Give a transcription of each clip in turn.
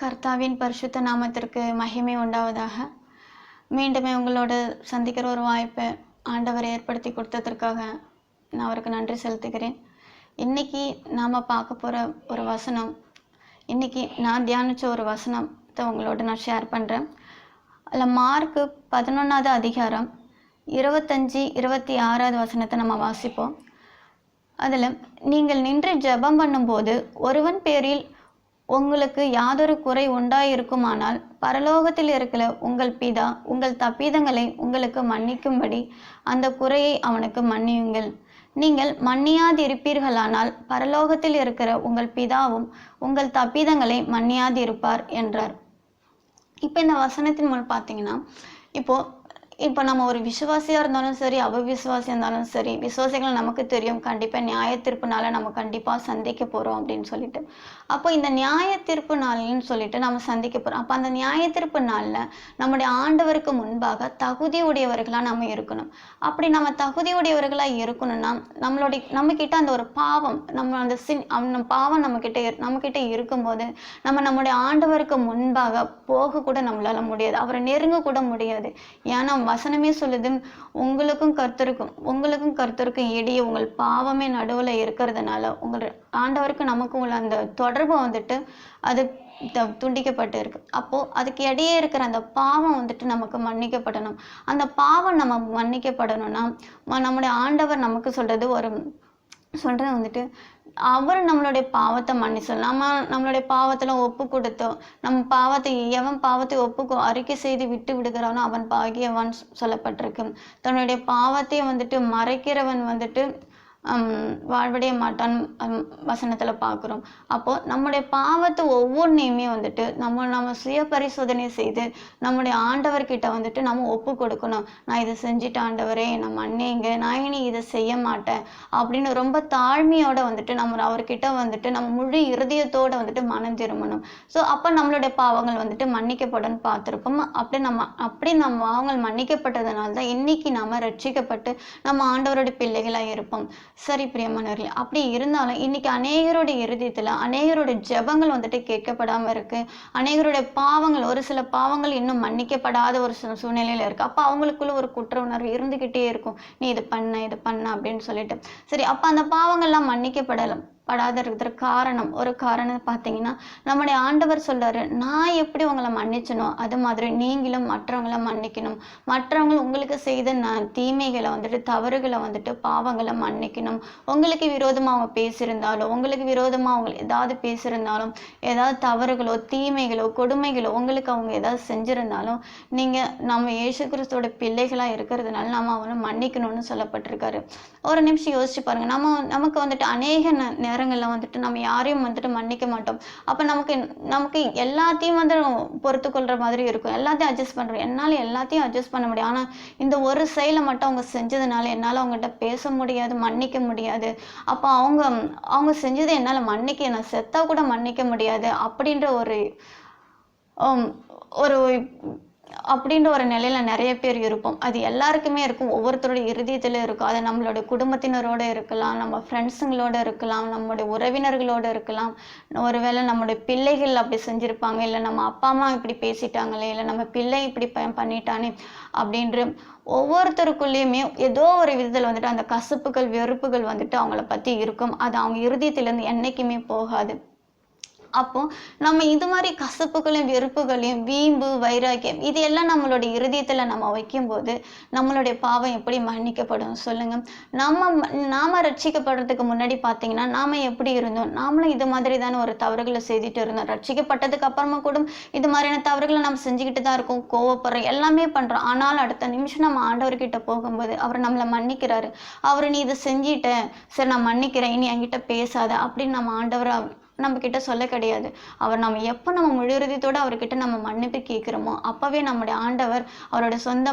கர்த்தாவின் பரிசுத்த நாமத்திற்கு மகிமை உண்டாவதாக. மீண்டுமே உங்களோட சந்திக்கிற ஒரு வாய்ப்பை ஆண்டவர் ஏற்படுத்தி கொடுத்ததற்காக நான் அவருக்கு நன்றி செலுத்துகிறேன். இன்னைக்கு நாம் பார்க்க போகிற ஒரு வசனம், இன்னைக்கு நான் தியானித்த ஒரு வசனத்தை உங்களோட நான் ஷேர் பண்ணுறேன். அதில் மார்க்கு 11வது அதிகாரம் 25-26 வசனத்தை நம்ம வாசிப்போம். அதில் நீங்கள் நின்று ஜெபம் பண்ணும்போது ஒருவன் பேரில் உங்களுக்கு யாதொரு குறை உண்டாயிருக்குமானால் பரலோகத்தில் இருக்கிற உங்கள் பிதா உங்கள் தப்பிதங்களை உங்களுக்கு மன்னிக்கும்படி அந்த குறையை அவனுக்கு மன்னியுங்கள். நீங்கள் மன்னியாதிருப்பீர்களானால் பரலோகத்தில் இருக்கிற உங்கள் பிதாவும் உங்கள் தப்பிதங்களை மன்னியாதிருப்பார் என்றார். இப்போ இந்த வசனத்தின் மூலம் பார்த்தீங்கன்னா, இப்போ நம்ம ஒரு விசுவாசியாக இருந்தாலும் சரி, அவிசுவாசியாக இருந்தாலும் சரி, விசுவாசிகள் நமக்கு தெரியும் கண்டிப்பாக நியாய தீர்ப்பு நாளை நம்ம கண்டிப்பாக சந்திக்க போகிறோம் அப்படின்னு சொல்லிட்டு. அப்போ இந்த நியாய தீர்ப்பு நாள்னு சொல்லிட்டு நம்ம சந்திக்க போகிறோம். அப்போ அந்த நியாய தீர்ப்பு நாளில் நம்முடைய ஆண்டவருக்கு முன்பாக தகுதி உடையவர்களாக நம்ம இருக்கணும். அப்படி நம்ம தகுதி உடையவர்களாக இருக்கணும்னா நம்மக்கிட்ட அந்த ஒரு பாவம், நம்ம அந்த பாவம் நம்மக்கிட்ட இருக்கும்போது நம்முடைய ஆண்டவருக்கு முன்பாக போக கூட நம்மளால முடியாது, அவரை நெருங்க கூட முடியாது. ஏன்னா வசனமே சொல்லுது, உங்களுக்கும் கர்த்தருக்கும் இடையே உங்கள் பாவமே நடுவில் இருக்கிறதுனால உங்கள் ஆண்டவருக்கு நமக்கும் உள்ள அந்த தொடர்பு வந்துட்டு அது துண்டிக்கப்பட்டு இருக்கு. அப்போ அதுக்கு இடையே இருக்கிற அந்த பாவம் வந்துட்டு நமக்கு மன்னிக்கப்படணும். அந்த பாவம் நம்ம மன்னிக்கப்படணும்னா நம்முடைய ஆண்டவர் நமக்கு சொல்றது வந்துட்டு அவர் நம்மளுடைய பாவத்தை மன்னிச்சோம். நம்மளுடைய பாவத்தில் ஒப்பு கொடுத்தோம். எவன் பாவத்தை அறிக்கை செய்து விட்டு விடுகிறானோ அவன் பாக்கியவான் சொல்லப்பட்டிருக்கு. தன்னுடைய பாவத்தை வந்துட்டு மறைக்கிறவன் வந்துட்டு வாழ்வடைய மாட்டான் வசனத்துல பார்க்குறோம். அப்போ நம்முடைய பாவத்தை ஒவ்வொன்றையுமே வந்துட்டு நம்ம சுய பரிசோதனை செய்து நம்முடைய ஆண்டவர்கிட்ட வந்துட்டு நம்ம ஒப்பு கொடுக்கணும். நான் இதை செஞ்சுட்டு ஆண்டவரே நான் மன்னிங்க, நான் இனி இதை செய்ய மாட்டேன் அப்படின்னு ரொம்ப தாழ்மையோட வந்துட்டு நம்ம அவர்கிட்ட வந்துட்டு நம்ம முழு இருதயத்தோட வந்துட்டு மனம் திரும்பணும். ஸோ அப்போ நம்மளுடைய பாவங்கள் வந்துட்டு மன்னிக்கப்படும் பார்த்துருப்போம். அப்படி நம்ம பாவங்கள் மன்னிக்கப்பட்டதுனால தான் இன்னைக்கு நாம ரட்சிக்கப்பட்டு நம்ம ஆண்டவருடைய பிள்ளைகளாக இருப்போம். சரி பிரியமானவர்களே, அப்படி இருந்தாலும் இன்னைக்கு அநேகருடைய இருதயத்துல அநேகருடைய ஜெபங்கள் வந்துட்டு கேட்கப்படாம இருக்கு. அநேகருடைய பாவங்கள், ஒரு சில பாவங்கள் இன்னும் மன்னிக்கப்படாத ஒரு சூழ்நிலையில இருக்கு. அப்ப அவங்களுக்குள்ள ஒரு குற்ற உணர்வு இருந்துகிட்டே இருக்கும், நீ இது பண்ண அப்படின்னு சொல்லிட்டு. சரி, அப்ப அந்த பாவங்கள்லாம் மன்னிக்கப்படாத இருக்கிற ஒரு காரணம் பார்த்தீங்கன்னா, நம்முடைய ஆண்டவர் சொல்றாரு, நான் எப்படி உங்களை மன்னிச்சனோ அது மாதிரி நீங்களும் மற்றவங்களை மன்னிக்கணும். மற்றவங்க உங்களுக்கு செய்த தீமைகளை வந்துட்டு தவறுகளை வந்துட்டு பாவங்களை மன்னிக்கணும். உங்களுக்கு விரோதமா அவங்க பேசியிருந்தாலும், உங்களுக்கு விரோதமா அவங்க ஏதாவது பேசியிருந்தாலும், ஏதாவது தவறுகளோ தீமைகளோ கொடுமைகளோ உங்களுக்கு அவங்க ஏதாவது செஞ்சிருந்தாலும் நம்ம இயேசு கிறிஸ்துவோட பிள்ளைகளா இருக்கிறதுனால நம்ம அவனை மன்னிக்கணும்னு சொல்லப்பட்டிருக்காரு. ஒரு நிமிஷம் யோசிச்சு பாருங்க. நமக்கு வந்துட்டு அநேக நேரங்கள்ல வந்துட்டு நம்ம யாரையும் வந்துட்டு மன்னிக்க மாட்டோம். அப்ப நமக்கு எல்லாத்தையும் வந்து பொறுத்து கொள்ற மாதிரி இருக்கும். எல்லாத்தையும் அட்ஜஸ்ட் பண்றோம். என்னால எல்லாத்தையும் அட்ஜஸ்ட் பண்ண முடியும். ஆனா இந்த ஒரு செயலை மட்டும் அவங்க செஞ்சதுனால என்னால அவங்ககிட்ட பேச முடியாது, மன்னிக்க முடியாது. அப்ப அவங்க செஞ்சதை என்னால நான் செத்தா கூட மன்னிக்க முடியாது அப்படின்ற ஒரு நிலையில நிறைய பேர் இருப்போம். அது எல்லாருக்குமே இருக்கும், ஒவ்வொருத்தருடைய இருதயத்துல இருக்கும். அது நம்மளோட குடும்பத்தினரோட இருக்கலாம், நம்ம ஃப்ரெண்ட்ஸுங்களோட இருக்கலாம், நம்மளுடைய உறவினர்களோட இருக்கலாம். ஒருவேளை நம்மளுடைய பிள்ளைகள் அப்படி செஞ்சிருப்பாங்க, இல்லை நம்ம அப்பா அம்மா இப்படி பேசிட்டாங்களே, இல்லை நம்ம பிள்ளை இப்படி பண்ணிட்டானே அப்படின்ற ஒவ்வொருத்தருக்குள்ளேயுமே ஏதோ ஒரு விதத்தில் வந்துட்டு அந்த கசப்புகள் வெறுப்புகள் வந்துட்டு அவங்கள பத்தி இருக்கும். அது அவங்க இருதயத்திலேருந்து என்னைக்குமே போகாது. அப்போ நம்ம இது மாதிரி கசப்புகளையும் வெறுப்புகளையும் வீம்பு வைராக்கியம் இது எல்லாம் நம்மளுடைய இருதயத்துல நம்ம வைக்கும்போது நம்மளுடைய பாவம் எப்படி மன்னிக்கப்படும் சொல்லுங்க. நாம ரட்சிக்கப்படுறதுக்கு முன்னாடி பார்த்தீங்கன்னா நாம எப்படி இருந்தோம்? நாமளும் இது மாதிரி தானே ஒரு தவறுகளை செய்துட்டு இருந்தோம். ரட்சிக்கப்பட்டதுக்கு அப்புறமா கூட இது மாதிரியான தவறுகளை நம்ம செஞ்சுக்கிட்டு தான் இருக்கோம், கோவப்படுறோம், எல்லாமே பண்றோம். ஆனால் அடுத்த நிமிஷம் நம்ம ஆண்டவர்கிட்ட போகும்போது அவர் நம்மளை மன்னிக்கிறாரு. அவர் நீ இதை செஞ்சிட்ட, சரி நான் மன்னிக்கிறேன், இனி என்கிட்ட பேசாத அப்படின்னு நம்ம ஆண்டவர் நம்ம கிட்ட சொல்ல கிடையாது. அவர் நம்ம எப்போ நம்ம முழுறுதியத்தோடு அவர்கிட்ட நம்ம மன்னிப்பு கேட்குறோமோ அப்பவே நம்முடைய ஆண்டவர் அவரோட சொந்த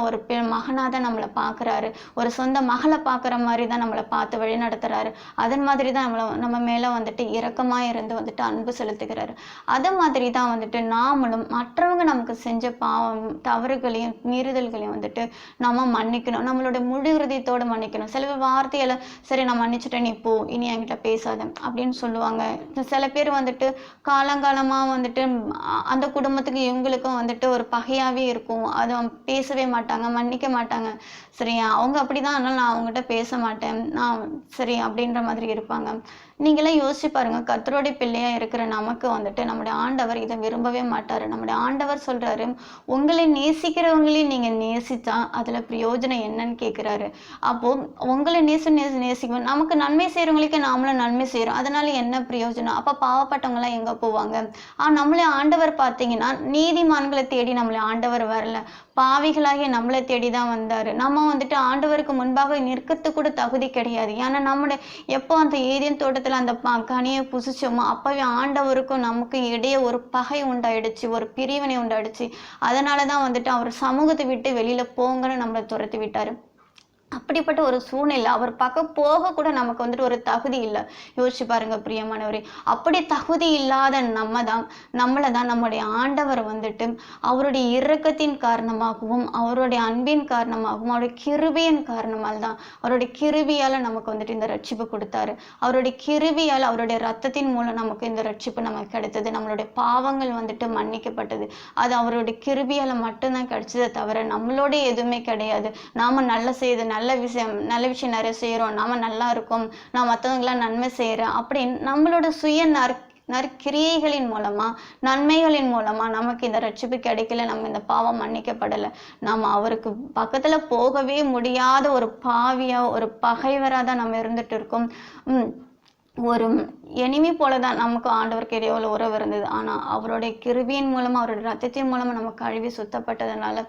ஒரு மகனாக தான் நம்மளை பார்க்குறாரு. ஒரு சொந்த மகளை பார்க்குற மாதிரி தான் நம்மளை பார்த்து வழி நடத்துறாரு. அதன் மாதிரி தான் நம்ம மேலே வந்துட்டு இரக்கமாக இருந்து வந்துட்டு அன்பு செலுத்துகிறாரு. அது மாதிரி தான் வந்துட்டு நாமளும் மற்றவங்க நமக்கு செஞ்ச பாவம் தவறுகளையும் மீறுதல்களையும் வந்துட்டு நம்ம மன்னிக்கணும். நம்மளோட முழு இறுதியத்தோடு மன்னிக்கணும். சில வார்த்தையில சரி நான் மன்னிச்சுட்டேன், நீ போ, இனி என்கிட்ட பேசாத அப்படின்னு சொல்லுவாங்க. சில பேர் வந்துட்டு காலங்காலமாக வந்துட்டு அந்த குடும்பத்துக்கு இவங்களுக்கும் வந்துட்டு ஒரு பகையாகவே இருக்கும். அதை பேசவே மாட்டாங்க, மன்னிக்க மாட்டாங்க. சரியா, அவங்க அப்படிதான், அதனால நான் அவங்ககிட்ட பேச மாட்டேன், நான் சரி அப்படின்ற மாதிரி இருப்பாங்க. நீங்களாம் யோசிச்சு பாருங்க, கர்த்தருடைய பிள்ளையா இருக்கிற நமக்கு வந்துட்டு நம்முடைய ஆண்டவர் இதை விரும்பவே மாட்டாரு. நம்முடைய ஆண்டவர் சொல்றாரு, உங்களை நேசிக்கிறவங்களையும் நீங்க நேசிச்சா அதுல பிரயோஜனம் என்னன்னு கேட்கிறாரு. அப்போ உங்களை நேசிக்கணும். நமக்கு நன்மை செய்யறவங்களுக்கு நாமளும் நன்மை செய்யறோம், அதனால என்ன பிரயோஜனம்? அப்ப பாவப்பட்டவங்க எல்லாம் எங்க போவாங்க? நம்மளே ஆண்டவர் பார்த்தீங்கன்னா நீதிமான்களை தேடி நம்மளை ஆண்டவர் வரல, பாவிகளாகிய நம்மளை தேடிதான் வந்தாரு. நம்ம வந்துட்டு ஆண்டவருக்கு முன்பாக நிற்கிறதுக்கு கூட தகுதி கிடையாது. ஏன்னா நம்முடைய எப்போ அந்த ஏதேன் தோட்டத்துல அந்த கனியை புசிச்சோமோ அப்பவே ஆண்டவருக்கும் நமக்கு இடையே ஒரு பகை உண்டாயிடுச்சு, ஒரு பிரிவினை உண்டாயிடுச்சு. அதனாலதான் வந்துட்டு அவர் சமூகத்தை விட்டு வெளியில போங்கன்னு நம்மளை துரத்தி விட்டாரு. அப்படிப்பட்ட ஒரு சூழ்நிலை அவர் பக்கம் போக கூட நமக்கு வந்துட்டு ஒரு தகுதி இல்லை. யோசிச்சு பாருங்க பிரியமானவரே, அப்படி தகுதி இல்லாத நம்மளை தான் நம்முடைய ஆண்டவர் வந்துட்டு அவருடைய இரக்கத்தின் காரணமாகவும் அவருடைய அன்பின் காரணமாகவும் அவருடைய கிருபையின் காரணமால் தான், அவருடைய கிருபியால நமக்கு வந்துட்டு இந்த ரட்சிப்பு கொடுத்தாரு. அவருடைய கிருபியால் அவருடைய ரத்தத்தின் மூலம் நமக்கு இந்த ரட்சிப்பு நமக்கு கிடைத்தது. நம்மளுடைய பாவங்கள் வந்துட்டு மன்னிக்கப்பட்டது. அது அவருடைய கிருபியால மட்டும்தான் கிடைச்சதை தவிர நம்மளோட எதுவுமே கிடையாது. நாம நல்ல விஷயம் நிறைய செய்யறோம், நாம நல்லா இருக்கோம், நான் மற்றவங்களாம் நன்மை செய்யறேன் அப்படின்னு நம்மளோட சுய நற்கிரியைகளின் மூலமா நன்மைகளின் மூலமா நமக்கு இந்த ரட்சிப்பு கிடைக்கல, நம்ம இந்த பாவம் மன்னிக்கப்படலை. நம்ம அவருக்கு பக்கத்துல போகவே முடியாத ஒரு பாவியா ஒரு பகைவரா தான் நம்ம இருந்துட்டு இருக்கோம். ஒரு எனிமி போலதான் நமக்கு ஆண்டவருக்கு இடையே உள்ள உறவு இருந்தது. ஆனா அவருடைய கிருபியின் மூலமா அவருடைய ரத்தத்தின் மூலமா நமக்கு கழுவி சுத்தப்பட்டதுனால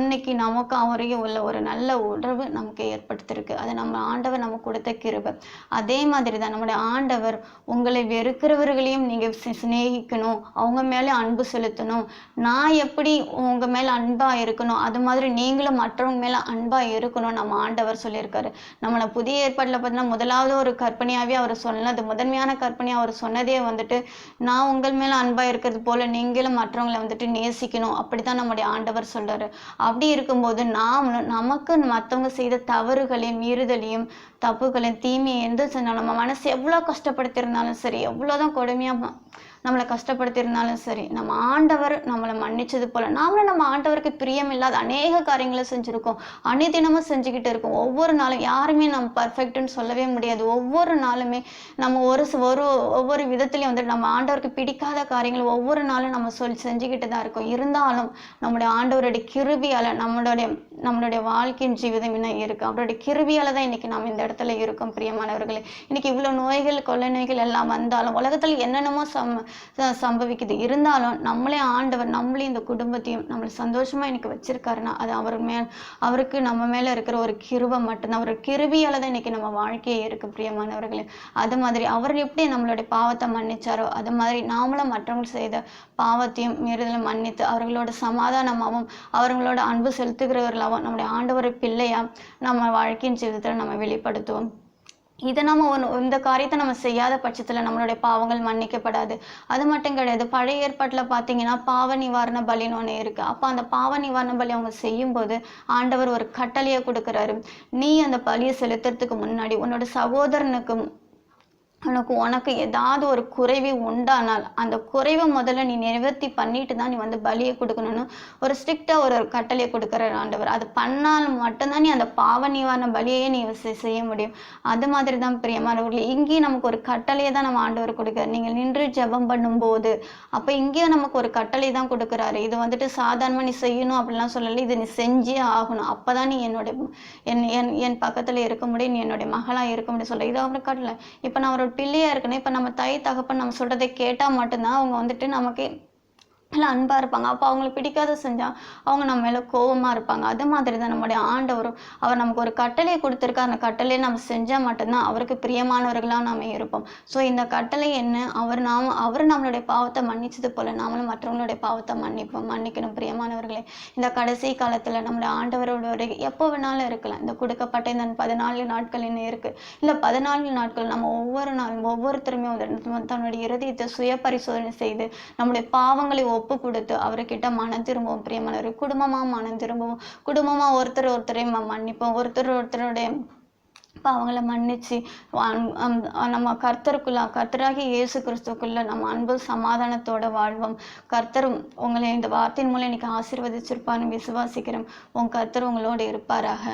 இன்னைக்கு நமக்கு அவரையும் உள்ள ஒரு நல்ல உறவு நமக்கு ஏற்படுத்திருக்கு. அது நம்ம ஆண்டவர் நமக்கு கொடுத்த கிருபை. அதே மாதிரிதான் நம்முடைய ஆண்டவர் உங்களை வெறுக்கிறவர்களையும் நீங்க சிநேகிக்கணும், அவங்க மேல அன்பு செலுத்தணும். நான் எப்படி உங்க மேல அன்பா இருக்கணும் அது மாதிரி நீங்களும் மற்றவங்க மேல அன்பா இருக்கணும் நம்ம ஆண்டவர் சொல்லியிருக்காரு. நம்மள புதிய ஏற்பாட்டுல பார்த்தீங்கன்னா முதலாவது ஒரு கற்பனையாவே அவர் சொன்னது, முதன்மையான கற்பனையா அவர் சொன்னதே வந்துட்டு நான் உங்கள் மேல அன்பா இருக்கிறது போல நீங்களும் மற்றவங்களை வந்துட்டு நேசிக்கணும், அப்படித்தான் நம்முடைய ஆண்டவர் சொல்றாரு. அப்படி இருக்கும்போது நமக்கு மற்றவங்க செய்த தவறுகளையும் மீறுதலையும் தப்புகளையும் தீமையை எந்த சொன்னாலும் நம்ம மனசு எவ்வளவு கஷ்டப்படுத்திருந்தாலும் சரி, எவ்வளவுதான் கொடுமையா நம்மளை கஷ்டப்படுத்திருந்தாலும் சரி, நம்ம ஆண்டவர் நம்மளை மன்னிச்சது போல நாமளும் நம்ம ஆண்டவருக்கு பிரியமில்லாத அநேக காரியங்களை செஞ்சிருக்கோம், அனுதினமும் செஞ்சுக்கிட்டு இருக்கோம். ஒவ்வொரு நாளும் யாருமே நம்ம பர்ஃபெக்ட்னு சொல்லவே முடியாது. ஒவ்வொரு நாளுமே நம்ம ஒவ்வொரு விதத்துலையும் வந்துட்டு நம்ம ஆண்டவருக்கு பிடிக்காத காரியங்கள் ஒவ்வொரு நாளும் நம்ம செஞ்சுக்கிட்டு தான் இருக்கோம். இருந்தாலும் நம்முடைய ஆண்டவருடைய கிருபியால நம்மளுடைய வாழ்க்கையின் ஜீவிதம் என்ன இருக்கு, அவருடைய கிருபியால தான் இன்னைக்கு நம்ம இந்த இடத்துல இருக்கோம். பிரியமானவர்களே, இன்னைக்கு இவ்வளவு நோய்கள் கொள்ளை நோய்கள் எல்லாம் வந்தாலும் உலகத்துல என்னென்னமோ சம்பவிக்குது, இருந்தாலும் நம்மளே ஆண்டவர் நம்மளையும் இந்த குடும்பத்தையும் நம்மளை சந்தோஷமா இன்னைக்கு வச்சிருக்காருன்னா அது அவருக்கு நம்ம மேல இருக்கிற ஒரு கிருபை மட்டும்தான். அவர் கிருபியால தான் இன்னைக்கு நம்ம வாழ்க்கையே இருக்கு. பிரியமானவர்களே, அது மாதிரி அவர் எப்படி நம்மளுடைய பாவத்தை மன்னிச்சாரோ அது மாதிரி நாமளும் மற்றவங்க செய்த பாவத்தையும் மீறுதலும் மன்னித்து அவர்களோட சமாதானமாகவும் அவர்களோட அன்பு செலுத்துகிறவர்களாகவும் நம்முடைய ஆண்டவர் பிள்ளையா நம்ம வாழ்க்கையின் ஜீவிதத்துல நம்ம வெளிப்படுத்துவோம். இதை இந்த காரியத்தை நம்ம செய்யாத பட்சத்துல நம்மளுடைய பாவங்கள் மன்னிக்கப்படாது. அது மட்டும் கிடையாது, பழைய ஏற்பாட்டுல பாத்தீங்கன்னா பாவ நிவாரண பலின்னு ஒண்ணு இருக்கு. அப்ப அந்த பாவ நிவாரண பலி அவங்க செய்யும் போது ஆண்டவர் ஒரு கட்டளையை கொடுக்கிறாரு. நீ அந்த பலியை செலுத்துறதுக்கு முன்னாடி உன்னோட சகோதரனுக்கு உனக்கு ஏதாவது ஒரு குறைவு உண்டானால் அந்த குறைவை முதல்ல நீ நிவர்த்தி பண்ணிட்டு தான் நீ வந்து பலியை கொடுக்கணும்னு ஒரு ஸ்ட்ரிக்டா ஒரு கட்டளையை கொடுக்குற ஆண்டவர். அது பண்ணால் மட்டும்தான் நீ அந்த பாவ நிவாரண பலியையே நீ செய்ய முடியும். அது மாதிரி தான் பிரியமானவர்களே, இங்கேயும் நமக்கு ஒரு கட்டளையை தான் நம்ம ஆண்டவர் கொடுக்குறாரு. நீங்கள் நின்று ஜெபம் பண்ணும்போது அப்ப இங்கேயும் நமக்கு ஒரு கட்டளை தான் கொடுக்குறாரு. இது வந்துட்டு சாதாரணமா நீ செய்யணும் அப்படிலாம் சொல்லலை, இது நீ செஞ்சே ஆகணும், அப்பதான் நீ என் பக்கத்துல இருக்க முடியும், நீ என்னுடைய மகளா இருக்க முடியும் சொல்ல. இது அவருக்கு கட்டளை. இப்ப நான் அவரோட பிள்ளையா இருக்கணும். இப்ப நம்ம தாய் தகப்பன் நம்ம சொல்றதை கேட்டா மட்டும்தான் அவங்க வந்துட்டு நமக்கு எல்லாம் அன்பா இருப்பாங்க. அப்போ அவங்களுக்கு பிடிக்காத செஞ்சா அவங்க நம்ம மேல கோபமா இருப்பாங்க. அது மாதிரி தான் நம்முடைய ஆண்டவரும் அவர் நமக்கு ஒரு கட்டளையை கொடுத்திருக்காரு. அந்த கட்டளையை நம்ம செஞ்சா மட்டும்தான் அவருக்கு பிரியமானவர்களா நாம இருப்போம். ஸோ இந்த கட்டளை என்ன, அவர் நம்மளுடைய பாவத்தை மன்னிச்சது போல நாமளும் மற்றவங்களுடைய பாவத்தை மன்னிக்கணும். பிரியமானவர்களே, இந்த கடைசி காலத்துல நம்முடைய ஆண்டவரோட எப்போ வேணாலும் இருக்கலாம். இந்த கொடுக்கப்பட்ட இந்த 14 நாட்கள் என்ன இருக்கு, இல்ல 14 நாட்கள் நம்ம ஒவ்வொரு நாளும் ஒவ்வொருத்தருமே தன்னுடைய இருதயத்தை சுய பரிசோதனை செய்து நம்முடைய பாவங்களை ஒப்பு கொடுத்து அவர்கிட்ட மனம் திரும்பவும். பிரியமானவர், குடும்பமா மனம் திரும்பவும், குடும்பமா ஒருத்தரை மன்னிப்போம், ஒருத்தருடைய அவங்கள மன்னிச்சு நம்ம கர்த்தராகி இயேசு கிறிஸ்துக்குள்ள நம்ம அன்பு சமாதானத்தோட வாழ்வோம். கர்த்தர் உங்களை இந்த வார்த்தையின் மூலம் இன்னைக்கு ஆசீர்வதிச்சிருப்பான்னு விசுவாசிக்கிறோம். உங்க கர்த்தர் உங்களோட இருப்பாராக.